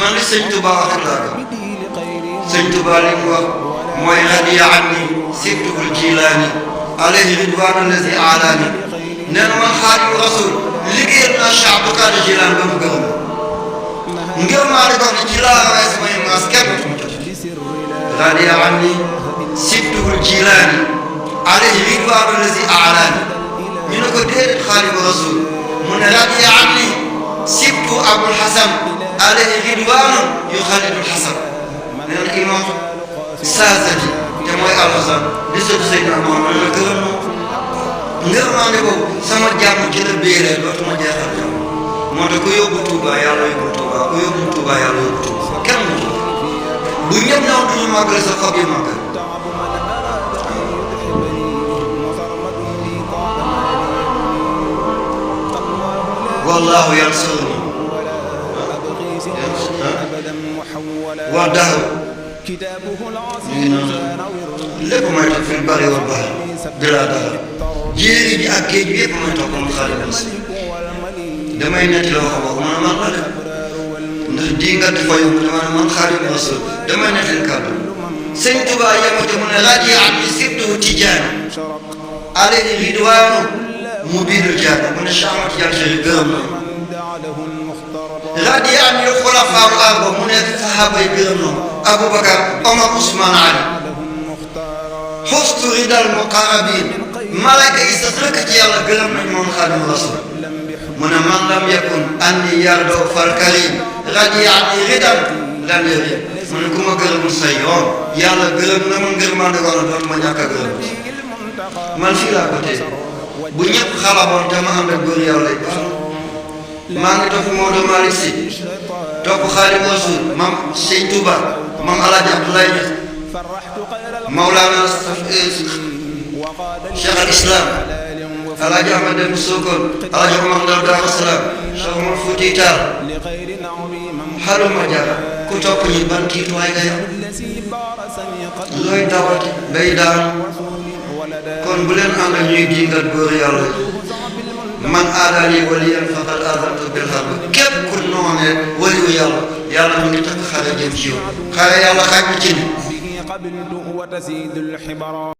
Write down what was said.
man li sëñ Tuba wax laa ko sëñ Tuba li mu wax mooy radiya anni sibtuhul jilaani alayhi ridwaanu allazi alaani nee na man Xaadimu Rasuul liggéeyal naa Cheikh Abdou Kadir Jilaani ba mu gërëm ngir maa di ko ne ci laa rawee samay maas kenn du ma jot radiya anni sibtuhul jilaani alayhi ridwaanu allazi alaani ñu ne ko déedéet Xaadimu Rasuul mu ne radiya anni sibtu Abul Hasan alayhi ridwaanu yuxallidul Hasan nee na imam Saasati te mooy Alxasan di sëtu Seydina Muhammad la gërëm ngir maa ne boobu sama jàmm ci la béeree dootuma jeexal jàmm moo tax ku yóbbu Touba yàlla yóbbu Touba ku yóbbu Touba yàlla yóbbu Touba kenn mu bu ñëpp ñëw duñu màggal sa xob yi màggal والله ينصرني وحده lépp may toog fi bari wa baax bilaa dara jéeri ji ak géej bi yëpp may toog man Xaadimu Rasuul damay netti la wax boobu man man la de ndax di nga dafa yomb dama ne man Xaadimu Rasuul damay netti kàddu sëñ Tuubaa yemate mu ne radiya anni sibtuhu Tijaani alayhi ridwaanu mubiinul jaani mu ne Cheikh Ahmad Tijaan gërëm na radiya anni xulafaa al-arba mu ne saxaaba yi gërëm na Aboubacar Omar Ousmane Ali xustu ridal muqarrabin malayka yi sax rek ci yàlla gërëm nañ moom Xaadimu Rasuul mu ne man lam yakun anni yardo fal karim radiya anni ridal lan yërim mu ne ku ma gërëmul say yoon yàlla gërëm na ma ngërmande ko dootuma ñàkk a gërëm man fii laa ko tee bu ñëpp xalaboon te ma ànd ak góor yàlla yi baax maa ngi topp Maodo Malick Sy topp Xaadimu Rasuul maam Sëñ Touba maam Alaaji Abdoulaye Niass Mawlana Cheikh al Islam Alaaji Ahmad Dem Sokone Alaaji Omar Ndaw Daaru Salaam Cheikh Omar Fuuti Taal xaluma jara ku topp ñi ban tiituwaay nga yow looy dawati day daanu kon bu leen ànd ak ñuy dingat góor yàlla man aadaani waliyan faqad aadantu bil harb képp ku noonee waliyu yàlla yàlla mu ngi takk xare jëm ci yow xare yàlla xaaj na ci ni